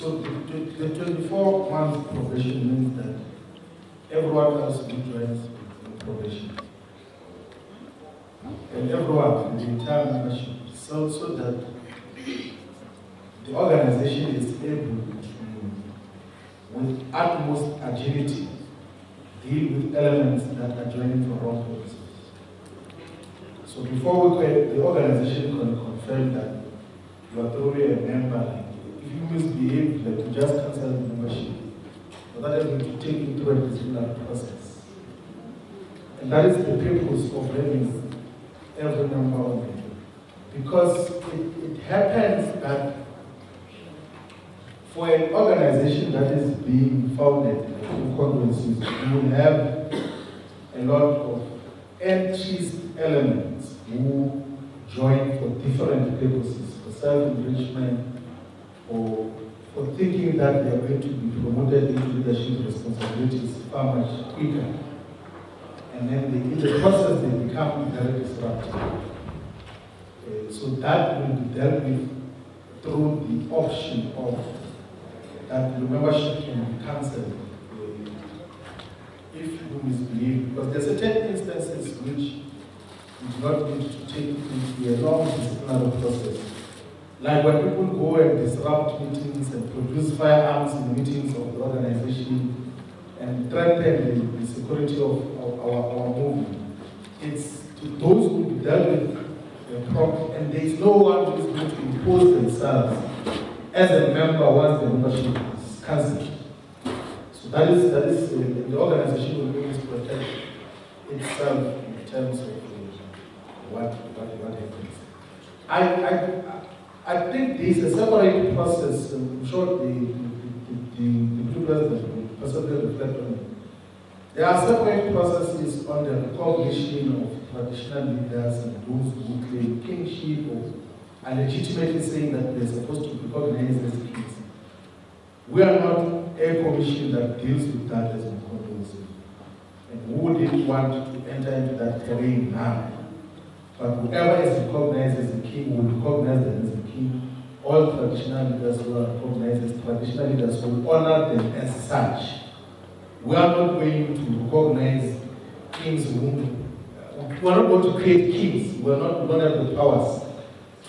So the 24-month probation means that everyone else who joins the probation, and everyone, the entire membership, so that the organization is able to, with utmost agility, deal with elements that are joining for wrong purposes. So before we quit, the organization can confirm that you are truly a member. If you misbehave, like you just cancel the membership, but that is going to take you through a disciplinary process. And that is the purpose of having every member on it. Because it happens that for an organization that is being founded, you will have a lot of entries elements who join for different purposes, for self-enrichment, or for thinking that they are going to be promoted into leadership responsibilities far much quicker. And then in the process they become very disruptive. So that will be dealt with through the option of that the membership can be cancelled if you misbehave, because there are certain instances which you do not need to take into a long disciplinary process. Like when people go and disrupt meetings and produce firearms in the meetings of the organization and threaten the security of our movement. It's to those who be dealt with properly, and there is no one who is going to impose themselves as a member once the membership is cancelled. So that is the organization will always protect itself in terms of what happens. I think there is a separate process. I'm sure the new president will possibly reflect on it. There are separate processes on the recognition of traditional leaders and those who claim kingship or are legitimately saying that they're supposed to be recognized as kings. We are not a commission that deals with that as a controversy. And who didn't want to enter into that terrain now? But whoever is recognized as a king will recognize them as a king. All traditional leaders who are recognized as traditional leaders will honor them as such. We are not going to recognize kings whom we are not going to create kings. We don't have the powers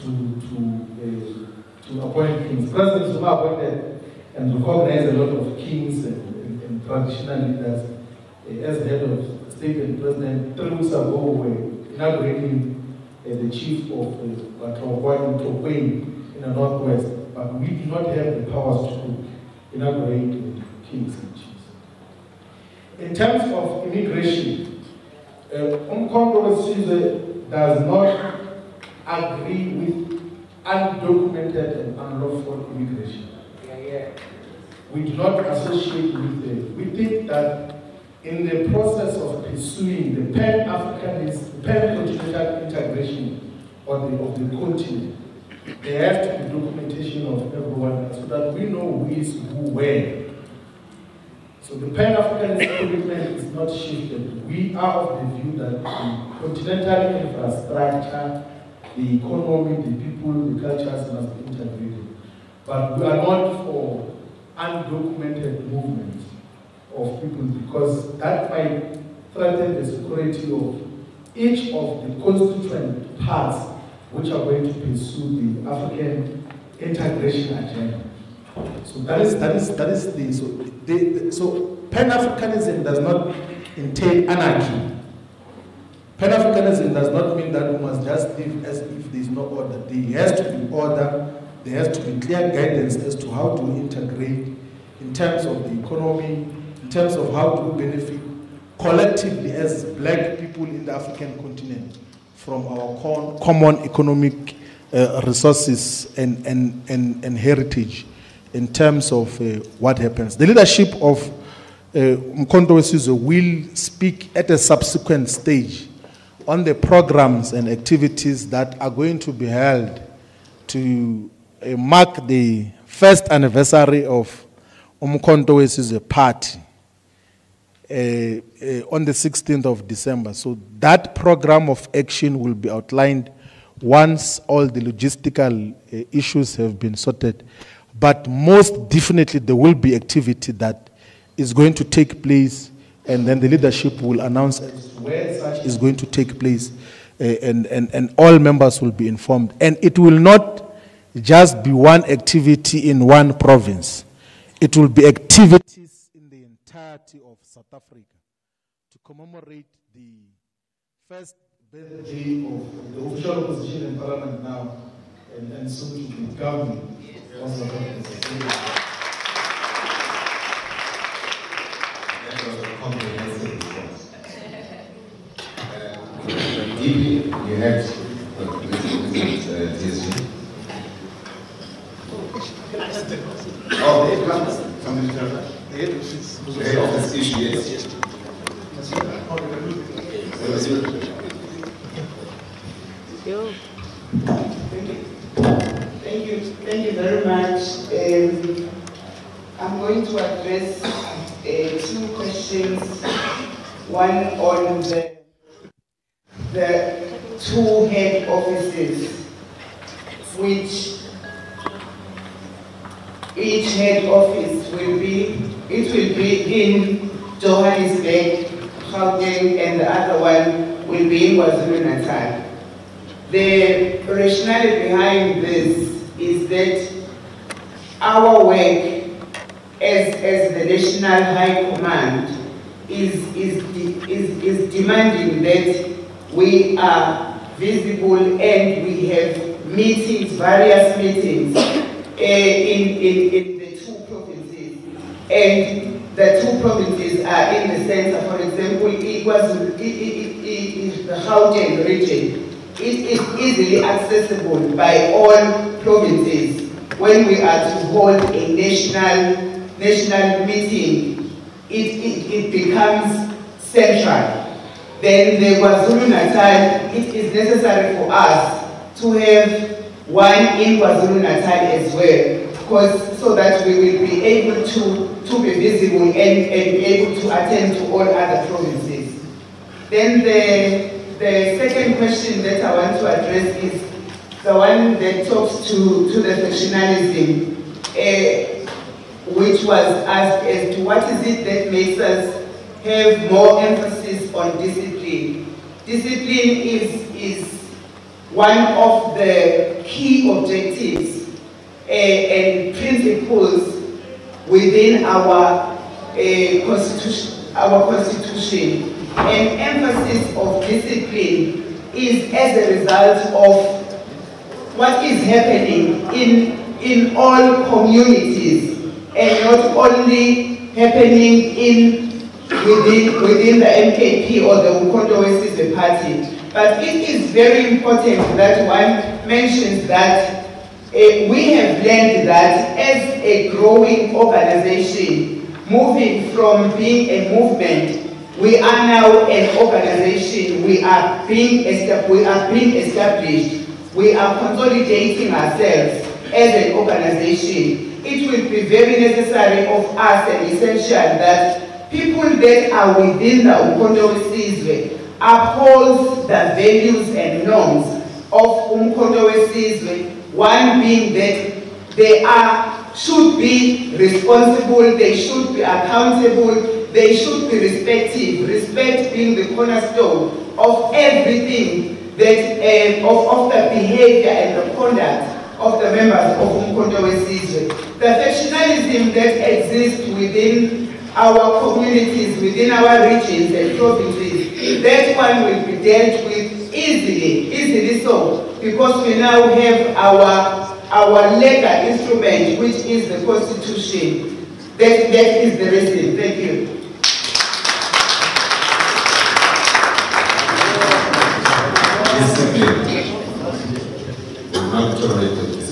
to appoint kings. Presidents who are appointed and recognize a lot of kings and traditional leaders as head of state and president 3 weeks ago were inaugurating the chief of Tokwe in the northwest, but we do not have the powers to inaugurate kings and chiefs. In terms of immigration, Umkhonto Wesizwe does not agree with undocumented and unlawful immigration. We do not associate with it. We think that in the process of pursuing the pan-Africanist, pan-continental integration of the continent, there has to be documentation of everyone so that we know who is who where. So the pan-Africanist commitment is not shifted. We are of the view that the continental infrastructure, the economy, the people, the cultures must be integrated. But we are not for undocumented movements of people because that might threaten the security of each of the constituent parts which are going to pursue the African integration agenda. So that is the so Pan-Africanism does not entail anarchy. Pan-Africanism does not mean that we must just live as if there is no order. There has to be order. There has to be clear guidance as to how to integrate in terms of the economy, in terms of how to benefit collectively as black people in the African continent from our common economic resources and heritage in terms of what happens. The leadership of Umkhonto Wesizwe will speak at a subsequent stage on the programs and activities that are going to be held to mark the first anniversary of Umkhonto Wesizwe Party on the 16th of December. So that program of action will be outlined once all the logistical issues have been sorted. But most definitely there will be activity that is going to take place, and then the leadership will announce where such is going to take place, and all members will be informed. And it will not just be one activity in one province. It will be activities in the entirety of South Africa to commemorate the first birthday of the official opposition in Parliament now, and soon to be government of South Africa. That was a comprehensive response. DP, you had TSG. Oh, they have something to tell us? The head office issue, yes. Thank you very much. I'm going to address two questions. One on the two head offices, which each head office will be in Johannesburg, Gauteng, and the other one will be in KwaZulu-Natal. The rationale behind this is that our work as the National High Command is demanding that we are visible and we have meetings, various meetings in the two provinces. And the two provinces are in the center. For example, the Gauteng region. It is easily accessible by all provinces. When we are to hold a national meeting, it becomes central. Then the KwaZulu-Natal, it is necessary for us to have one in KwaZulu-Natal as well, because so that we will be able to be visible and be able to attend to all other provinces. Then the second question that I want to address is the one that talks to the factionalism, which was asked as to what is it that makes us have more emphasis on discipline. Discipline is one of the key objectives and principles within our constitution. An emphasis of discipline is as a result of what is happening in all communities, and not only happening within the MKP or the Umkhonto we Sizwe Party. But it is very important that one mentions that we have learned that as a growing organization, moving from being a movement, we are now an organization. We are being established. We are consolidating ourselves as an organization. It will be very necessary of us and essential that people that are within the Umkhonto we Sizwe uphold the values and norms of Umkhonto we Sizwe. One being that they should be responsible, they should be accountable, they should be respectful, respect being the cornerstone of everything that, of the behavior and the conduct of the members of Umkhonto we Sizwe. The factionalism that exists within our communities, within our regions and provinces, that one will be dealt with easily so, because we now have our legal instrument, which is the Constitution. That is the reason. Thank you. Not tolerated this.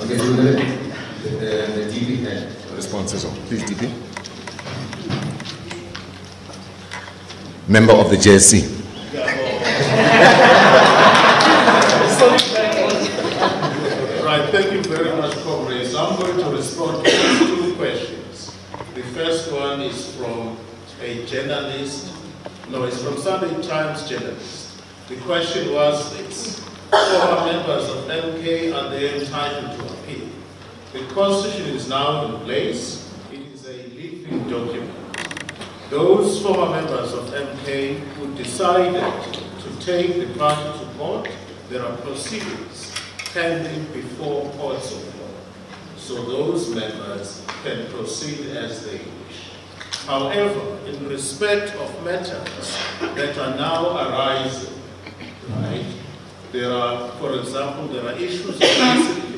Okay, so the DP had responses. Please, DP. Member of the JSC. Right, thank you very much, comrades. I'm going to respond to two questions. The first one is from a journalist. No, it's from Sunday Times journalist. The question was this: former members of MK, are they entitled to appeal? The Constitution is now in place. It is a living document. Those former members of MK who decided to take the party to court, there are proceedings pending before courts of law. So those members can proceed as they wish. However, in respect of matters that are now arising, right, there are, for example, there are issues of discipline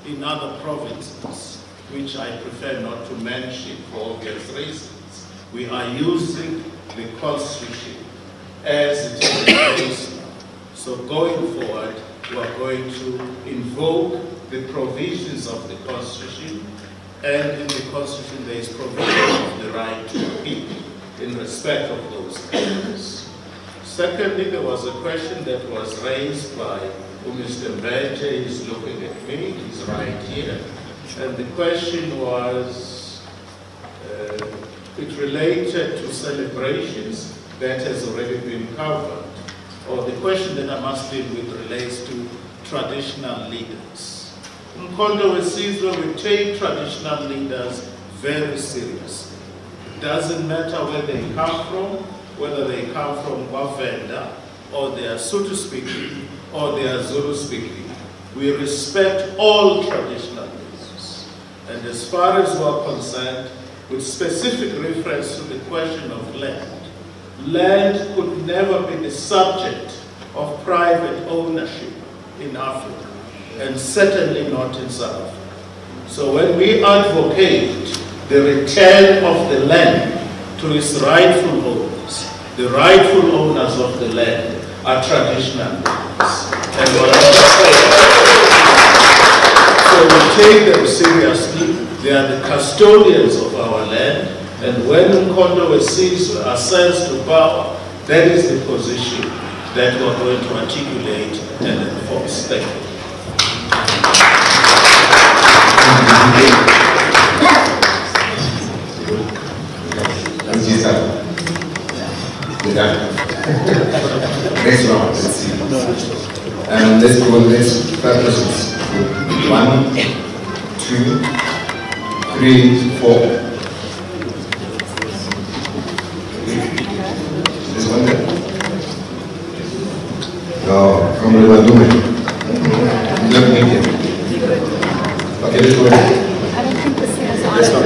in other provinces, which I prefer not to mention for obvious reasons. We are using the Constitution as it is in place now. So going forward, we are going to invoke the provisions of the Constitution, and in the Constitution there is provision of the right to appeal in respect of those things. Secondly, there was a question that was raised by Mr. Mbeje. He's looking at me, he's right here. And the question was, it related to celebrations that has already been covered. Or the question that I must deal with relates to traditional leaders. Mkondo Wesizwe, we take traditional leaders very seriously. It doesn't matter where they come from, whether they come from Wavenda, or they are Sotho speaking, or they are Zulu speaking. We respect all traditional leaders. And as far as we are concerned, with specific reference to the question of land, land could never be the subject of private ownership in Africa, and certainly not in South Africa. So when we advocate the return of the land to its rightful owners, the rightful owners of the land are traditional owners. And what so we take them seriously. They are the custodians of our land, and when Mkondo Wesizwe ascends to power, that is the position that we are going to articulate and enforce. Thank you. Next round, let's see. Let's go, let's five questions. 1, 2, 3, 4. This one there? No, come on, we'll do it. Look, okay, let's go ahead. I don't think this is on. Let's go.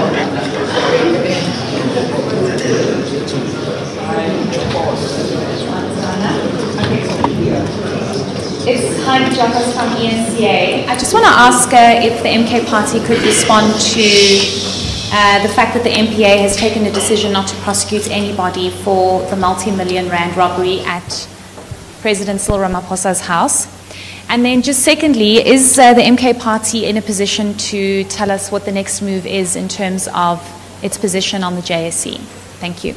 It's Heidi Jacobs from ENCA. I just want to ask if the MK party could respond to the fact that the MPA has taken a decision not to prosecute anybody for the multi-million rand robbery at President Cyril Ramaphosa's house. And then just secondly, is the MK party in a position to tell us what the next move is in terms of its position on the JSE? Thank you.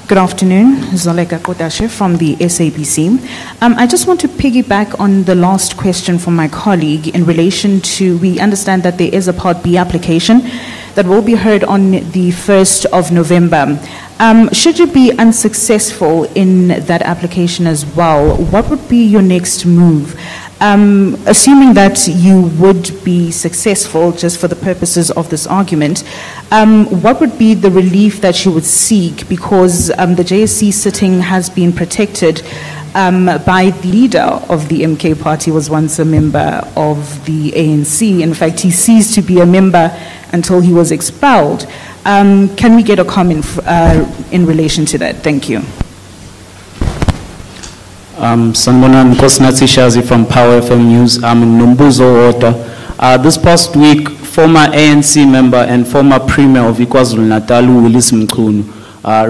Good afternoon, Zoleka Kodashe from the SABC. I just want to piggyback on the last question from my colleague in relation to, we understand that there is a Part B application that will be heard on the 1st of November. Should you be unsuccessful in that application as well, what would be your next move? Assuming that you would be successful, just for the purposes of this argument, what would be the relief that you would seek? Because the JSE sitting has been protected by the leader of the MK party, was once a member of the ANC. In fact, he ceased to be a member until he was expelled. Can we get a comment in relation to that? Thank you. Sanbonani Nkosinathi Shazi from Power FM News. I'm in Nombuzo Water. This past week, former ANC member and former Premier of KwaZulu-Natal, Willis Mchunu,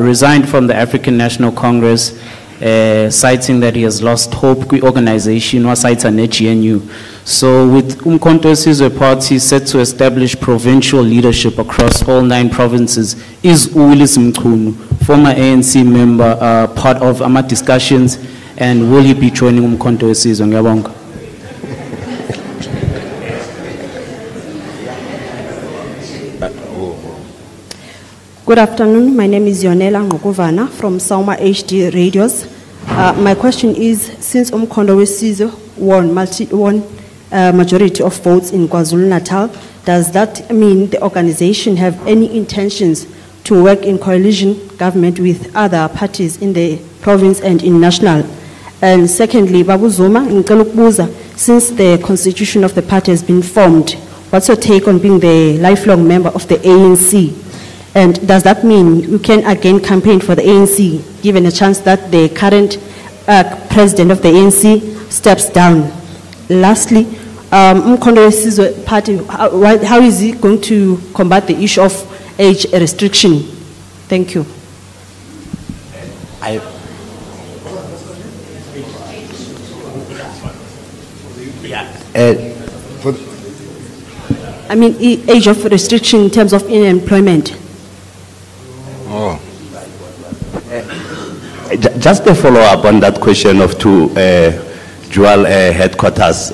resigned from the African National Congress, citing that he has lost hope with organization or citing GNU. So with Umkhonto Wesizwe party set to establish provincial leadership across all 9 provinces, is Willis Mchunu, former ANC member, part of our discussions? And will you be joining Umkhonto Wesizwe? Ngiyabonga. Good afternoon. My name is Yonela Ngokuvana from Sauma HD Radios. My question is, since Umkhonto weSizwe won majority of votes in KwaZulu-Natal, does that mean the organization have any intentions to work in coalition government with other parties in the province and in national? And secondly, Babu Zuma, ngicela ukubuza, since the constitution of the party has been formed, what's your take on being the lifelong member of the ANC? And does that mean you can again campaign for the ANC, given a chance that the current president of the ANC steps down? Lastly, Umkhonto weSizwe party, how is he going to combat the issue of age restriction? Thank you. I mean, age of restriction in terms of employment. Oh. Just a follow-up on that question of dual headquarters.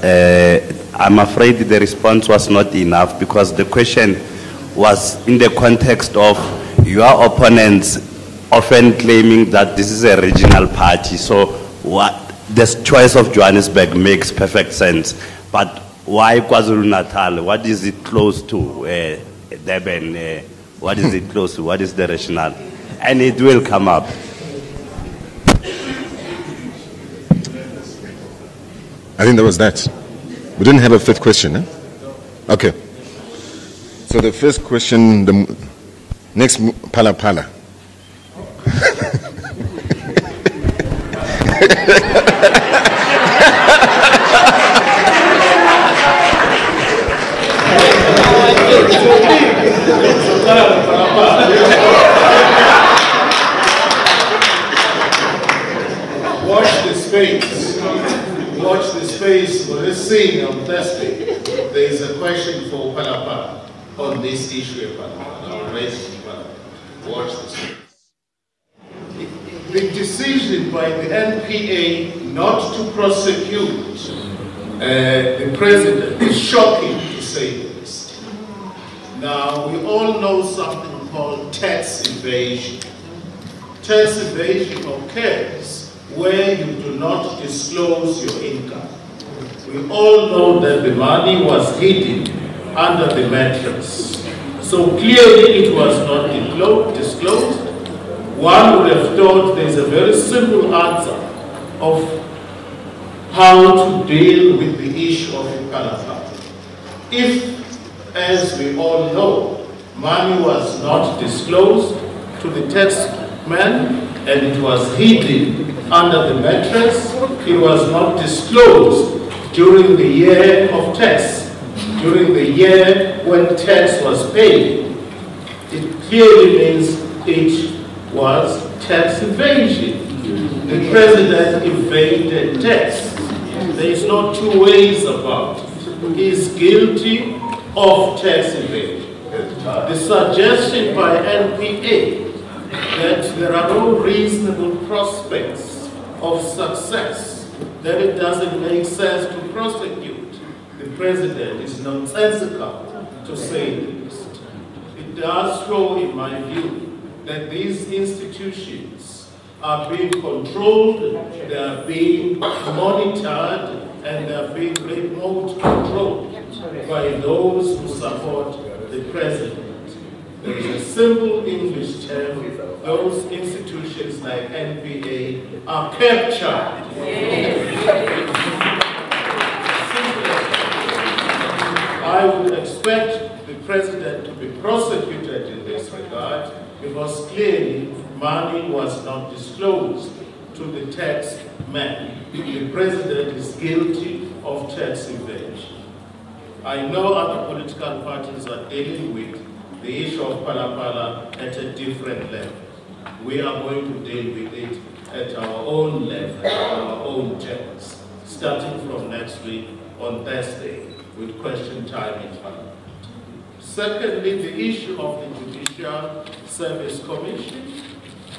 I'm afraid the response was not enough because the question was in the context of your opponents often claiming that this is a regional party. So what this choice of Johannesburg makes perfect sense. But why KwaZulu-Natal? What is it close to? Durban? What is it close to? What is the rationale? And it will come up. I think that was that. We didn't have a fifth question, eh? Okay. So the first question, the next Phala Phala. Watch the space. Watch the space. For this scene on Thursday, there is a question for Phala on this issue of Phala. I'll raise it. Watch the space. The decision by the NPA not to prosecute the president is shocking, to say the least. Now, we all know something called tax evasion. Tax evasion occurs where you do not disclose your income. We all know that the money was hidden under the mattress. So clearly it was not disclosed. One would have thought there's a very simple answer of how to deal with the issue of Phala. If, as we all know, money was not disclosed to the tax man and it was hidden under the mattress, it was not disclosed during the year of tax, during the year when tax was paid, it clearly means it was tax evasion. The president evaded tax. There is no two ways about it. He is guilty of tax evasion. The suggestion by NPA that there are no reasonable prospects of success, that it doesn't make sense to prosecute the president is nonsensical, to say the least. It does show, in my view, that these institutions are being controlled, they are being monitored, and they are being remote controlled by those who support the president. There is a simple English term, those institutions like NPA are captured. I would expect the president to be prosecuted in this regard because clearly money was not disclosed to the tax man. The president is guilty of tax evasion. I know other political parties are dealing with the issue of Phala at a different level. We are going to deal with it at our own level, our own terms, starting from next week on Thursday with question time in Parliament. Secondly, the issue of the Judicial Service Commission.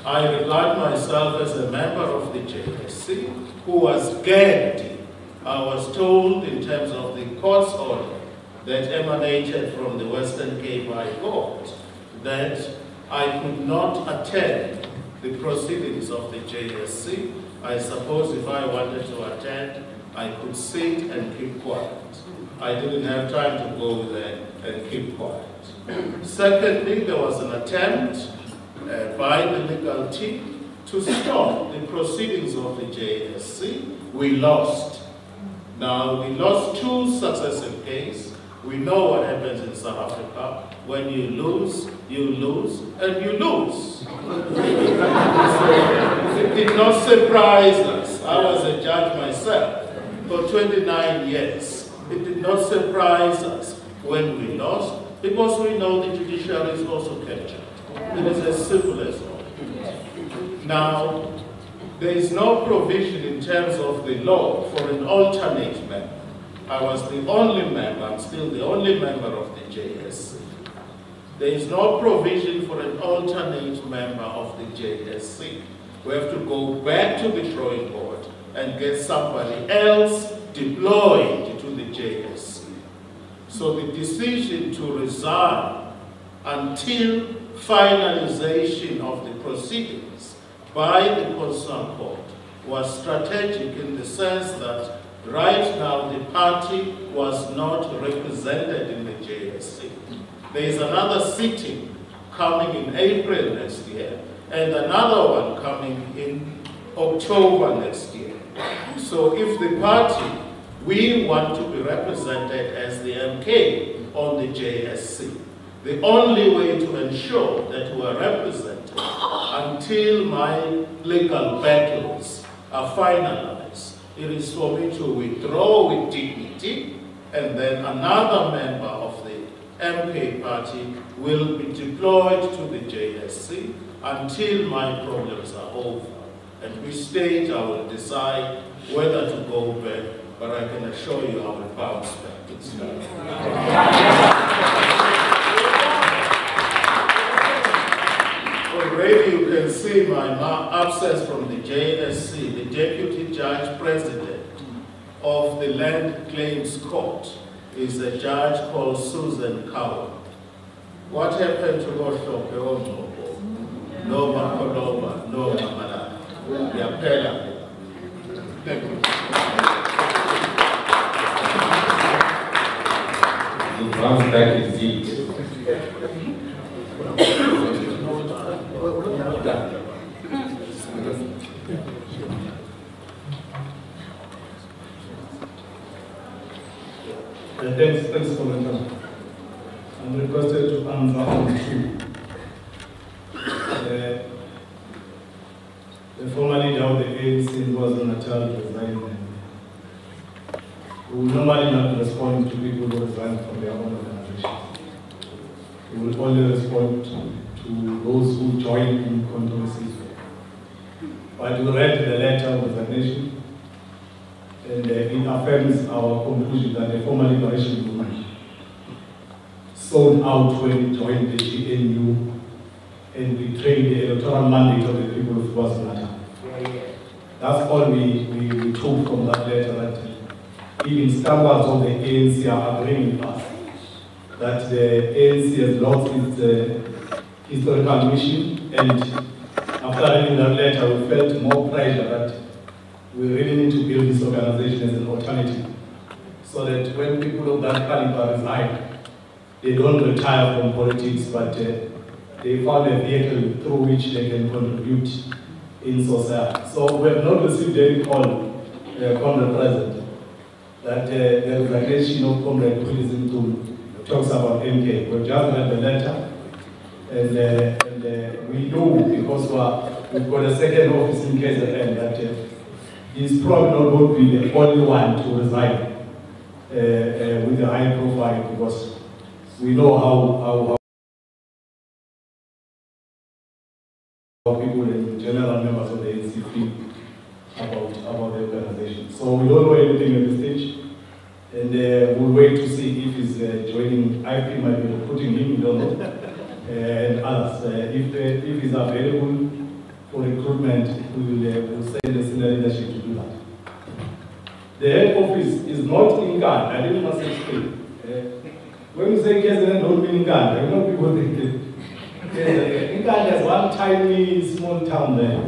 I regard myself as a member of the JSC who was gagged. I was told in terms of the court's order that emanated from the Western Cape High Court that I could not attend the proceedings of the JSC. I suppose if I wanted to attend, I could sit and keep quiet. I didn't have time to go there and keep quiet. Secondly, there was an attempt by the legal team to stop the proceedings of the JSC. We lost. Now, we lost 2 successive cases. We know what happens in South Africa. When you lose, and you lose. It did not surprise us. I was a judge myself for 29 years. It did not surprise us when we lost, because we know the judiciary is also captured. It is as simple as that. Now, there is no provision in terms of the law for an alternate member. I was the only member, I'm still the only member of the JSC. There is no provision for an alternate member of the JSC. We have to go back to the drawing board and get somebody else deployed to the JSC. So the decision to resign until finalization of the proceedings by the Constitutional Court was strategic in the sense that right now the party was not represented in the JSC. There is another sitting coming in April next year and another one coming in October next year. So if the party, we want to be represented as the MK on the JSC, the only way to ensure that we are represented until my legal battles are finalized, it is for me to withdraw with dignity, and then another member of the MK party will be deployed to the JSC until my problems are over. At which stage I will decide whether to go back, but I can assure you I will bounce back. Already you can see my absence from the JSC. The Deputy Judge President of the Land Claims Court is a judge called Susan Cowan. What happened to Oshope Onobo? No Makoloba, no Mamala. Yapela. Thank you. Bounce back indeed. Thanks for the time. I'm requested to answer on 2. The former leader of the ANC in KwaZulu-Natal resigned. We will normally not respond to people who resign from their own organizations. We will only respond to those who join in controversies. But we read the letter of resignation, and it affirms our conclusion that the former liberation movement sold out when it joined the GNU and betrayed the electoral mandate of the people of KwaZulu-Natal. That's all we took from that letter, that even standards of the ANC are agreeing with us that the ANC has lost its historical mission, and after reading that letter we felt more pressure that we really need to build this organization as an alternative, so that when people of that caliber resign, they don't retire from politics, but they found a vehicle through which they can contribute in society. So we have not received any call from the President that the resignation of Comrade Wilson talks about MK. We've just read the letter, and we know, because we've got a second office in KZN, that he's probably not going to be the only one to resign with a high profile, because we know how people and general members of the ANC feel about the organization. So we don't know anything at this stage, and we'll wait to see if he's joining. IP might be recruiting him, we don't know, and others. If he's available for recruitment, we'll send the senior leadership to do that. The head office is not in Ghana. I didn't must explain. When you say KZN, don't mean in Ghana. I know people think Nkandla is one tiny small town there,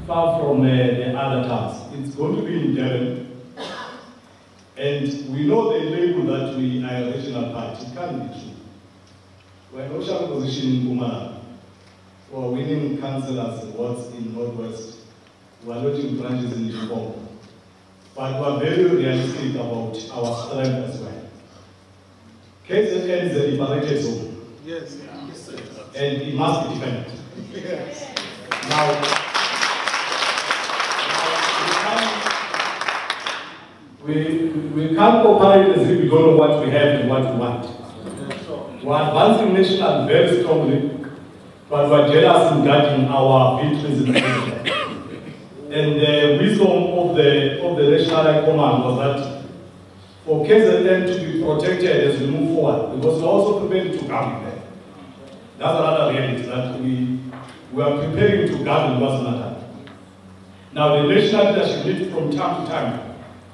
far from the other towns. It's going to be in Durban. And we know the label that we are a regional party. It can't be true. We're in a social position in Mpumalanga. We're winning councillors awards in Northwest. We're launching branches in Limpopo. But we're very realistic about our strength as well. KZN is a liberated zone. Yes. And it must be defended. Yes. Now we can't cooperate as if we don't know what we have and what we want. We're advancing national very strongly, but we're jealous in guarding our victories in the future. And the wisdom of the National High Command was that for KZN to be protected as we move forward, because we're also preparing to govern there. That's another reality, that we are preparing to govern what's not. Now the national leadership needs from time to time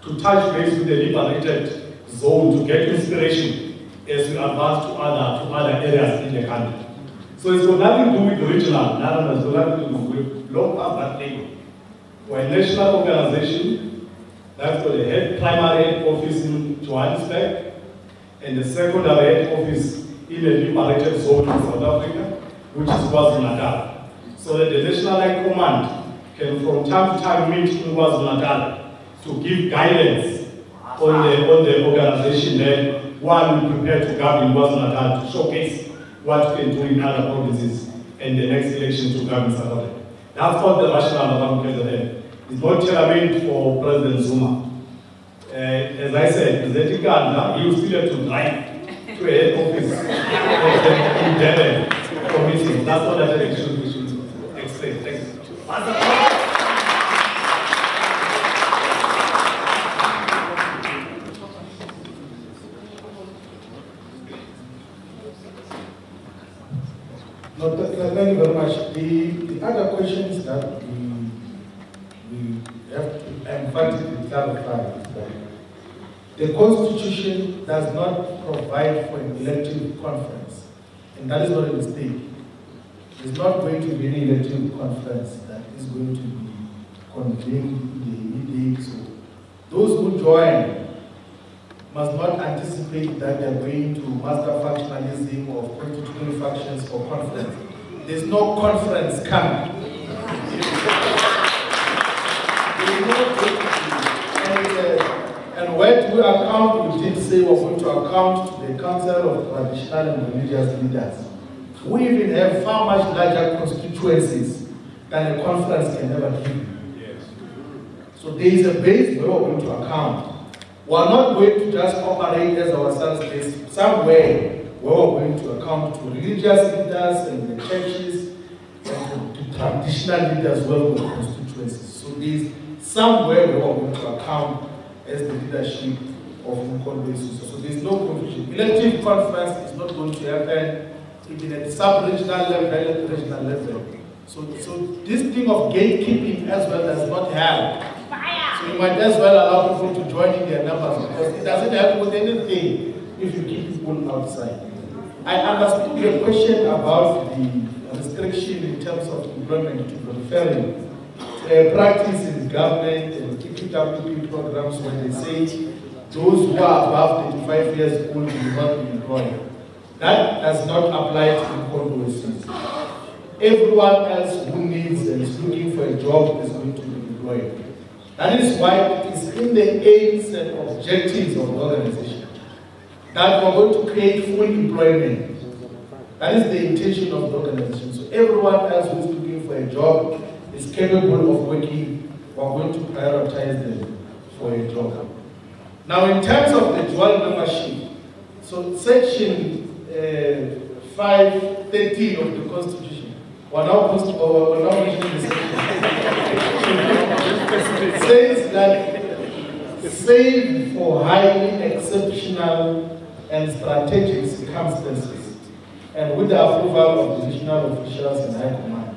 to touch base with the liberated zone to get inspiration as we advance to other areas in the country. So it's got nothing to do with regional, it's got nothing to do with long past that label. We're a national organization that's got a primary head office in Johannesburg and a secondary head office in a liberated zone in South Africa, which is KwaZulu-Natal. So that the National High Command can from time to time meet in KwaZulu-Natal to give guidance on the organization there while we prepare to govern KwaZulu-Natal to showcase what we can do in other provinces and the next election to govern South Africa. That's what the rationale of KZN. It's not tailor-made for President Zuma. As I said, President Nkandla, he will still have to drive to a head office in Durban for meetings. That's what that election we should explain. Thank you. No, thank you very much. The other questions that we have to emphatically clarify is that the Constitution does not provide for an elective conference, and that is not a mistake. There's not going to be any elective conference that is going to be convened immediately. So those who join must not anticipate that they're going to master factionalism or constitutional factions or conference. There's no conference coming. And where do we account? We did say we're going to account to the Council of Traditional and Religious Leaders. We even have far much larger constituencies than a conference can ever give. Yes. So there is a base where we're going to account. We're not going to just operate as ourselves. There's somewhere where we're going to account to religious leaders and the churches and to traditional leaders well with constituencies. So there's somewhere where we're going to account as the leadership of Mkhonto. So there's no confusion. Elective conference is not going to happen even at the sub-regional level, at the regional level. So this thing of gatekeeping as well does not help. So you might as well allow people to join in their numbers because it doesn't help with anything if you keep people outside. I understood your question about the restriction in terms of employment to referring to a practice in government and EPWP programs when they say those who are above 35 years old will not be employed. That does not apply to Mkhonto. Everyone else who needs and is looking for a job is going to be employed. That is why it is in the aims and objectives of the organization that we're going to create full employment. That is the intention of the organization. So everyone else who is looking for a job is capable of working. We're going to prioritize them for a job. Now, in terms of the dual membership, so section 513 of the Constitution, we're now mentioning the section. It says that save for highly exceptional and strategic circumstances and with the approval of divisional officials in High Command,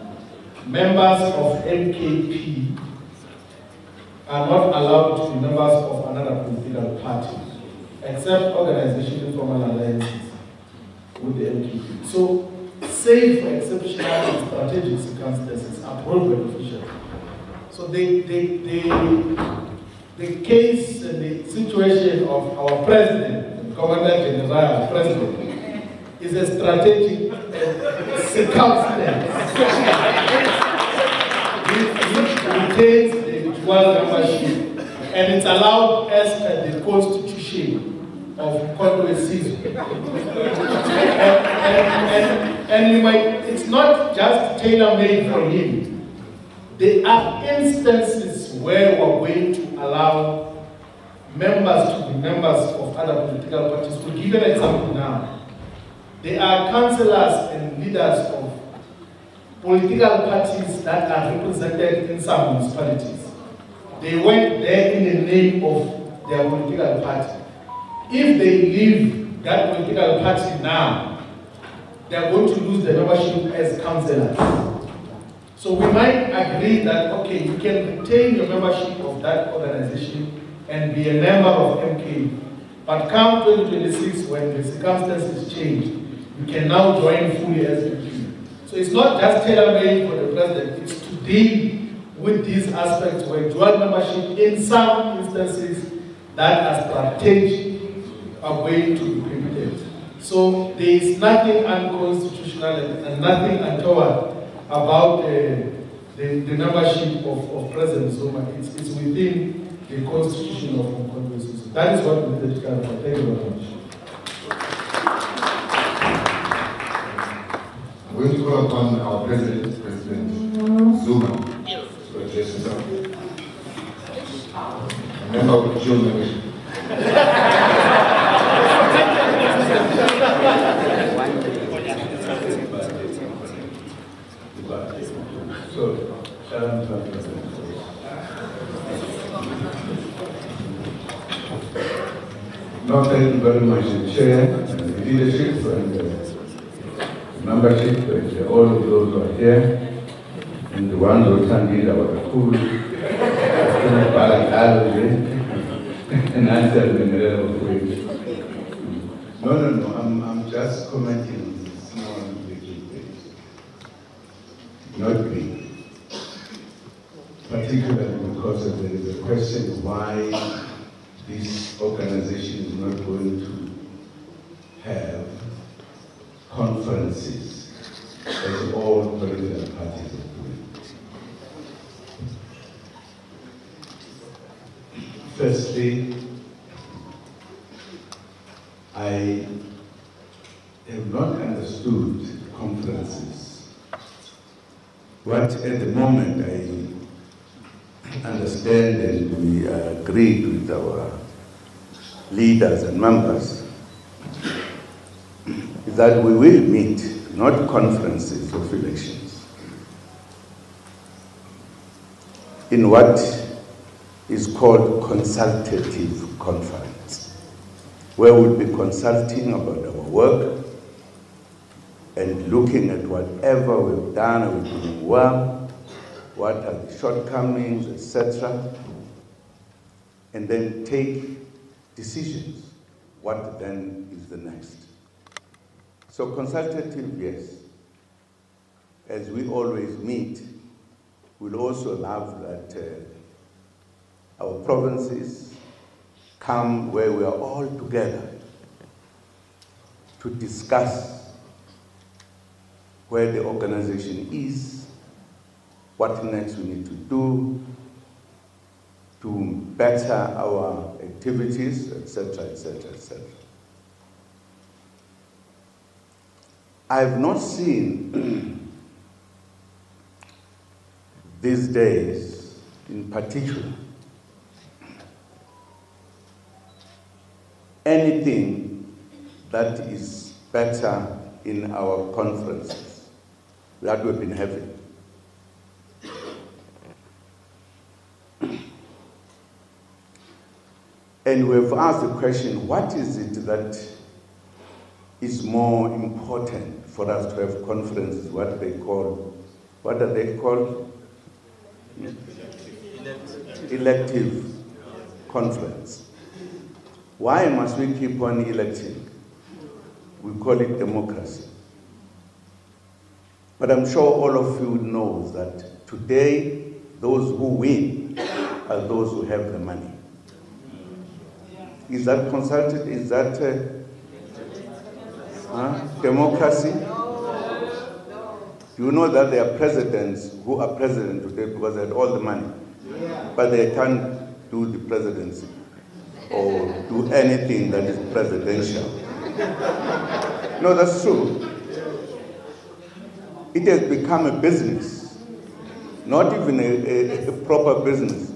members of MKP are not allowed to be members of another political party except organization informal alliances with the MKP. So save for exceptional and strategic circumstances approved by officials. So the case and the situation of our president, Commander General President, is a strategic circumstance. Which retains the dual membership, and it's allowed as per the constitution of Conway Season. and you might, it's not just tailor-made for him. There are instances where we're going to allow members to be members of other political parties. To give an example now, there are councillors and leaders of political parties that are represented in some municipalities. They went there in the name of their political party. If they leave that political party now, they are going to lose their membership as councillors. So we might agree that, okay, you can retain your membership of that organization and be a member of MK, but come 2026, when the circumstances change, you can now join fully as MK. So it's not just tailor-made for the president, it's to deal with these aspects where dual membership in some instances that are strategic are going to be prohibited. So there is nothing unconstitutional and nothing untoward about the membership of President Zuma. It's within the constitution of Congress. That is what we did. Thank you very much. I'm going to call upon our President Zuma, to address himself. A member of the dual membership. No, thank you very much, Chair, and the leadership, and the membership, and all of those who are here, and the ones who can't read our school, and answer in a of ways. No, I'm just commenting on the small little things. Not big. Particularly because there is a question why this organization is not going to have conferences as all political parties are doing. Firstly, I have not understood conferences. What at the moment I understand, and we agreed with our leaders and members, is that we will meet, not conferences of elections, in what is called consultative conference, where we'll be consulting about our work and looking at whatever we've done, we're doing well, what are the shortcomings, etc., and then take decisions. What then is the next? So consultative, yes. As we always meet, we'll also have that our provinces come where we are all together to discuss where the organization is, what next we need to do to better our activities, etc., etc., etc. I have not seen these days, in particular, anything that is better in our conferences that we've been having. And we've asked the question, what is it that is more important for us to have conferences, what are they called? Elective conference. Why must we keep on electing? We call it democracy. But I'm sure all of you know that today, those who win are those who have the money. Is that consulted? Is that democracy? Do you know that there are presidents who are president today because they had all the money, but they can't do the presidency or do anything that is presidential? No, that's true. It has become a business, not even a proper business,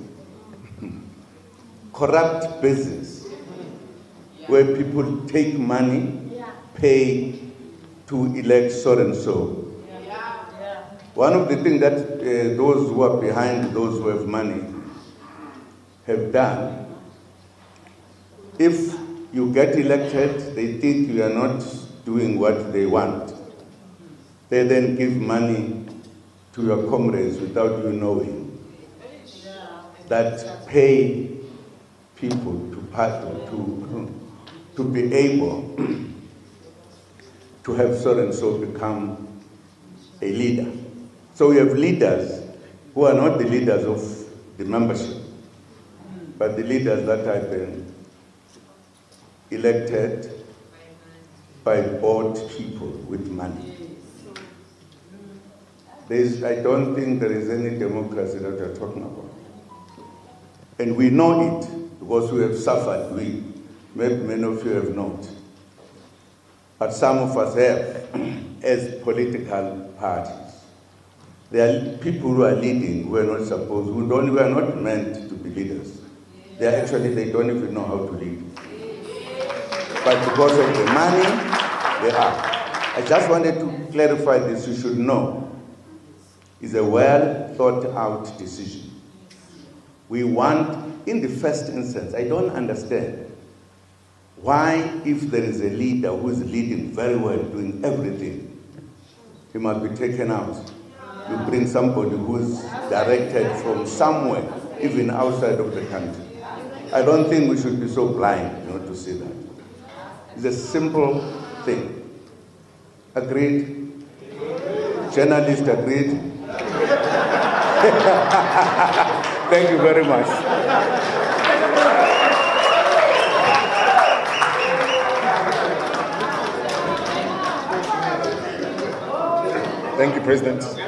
corrupt business, where people take money, pay to elect so and so. One of the things that those who are behind those who have money have done, if you get elected, they think you are not doing what they want. They then give money to your comrades without you knowing, that pay people to be able to have so and so become a leader. So we have leaders who are not the leaders of the membership, but the leaders that have been elected by bought people with money. I don't think there is any democracy that we're talking about. And we know it because we have suffered. Many of you have not. But some of us have, as political parties. There are people who are leading who are not supposed, who are not meant to be leaders. They don't even know how to lead. But because of the money, they are. I just wanted to clarify this. You should know. It's a well thought out decision. We want, in the first instance, I don't understand why, if there is a leader who is leading very well, doing everything, he must be taken out. You bring somebody who is directed from somewhere, even outside of the country. I don't think we should be so blind, to see that. It's a simple thing. Agreed? Journalists agreed? Thank you very much. Thank you, President.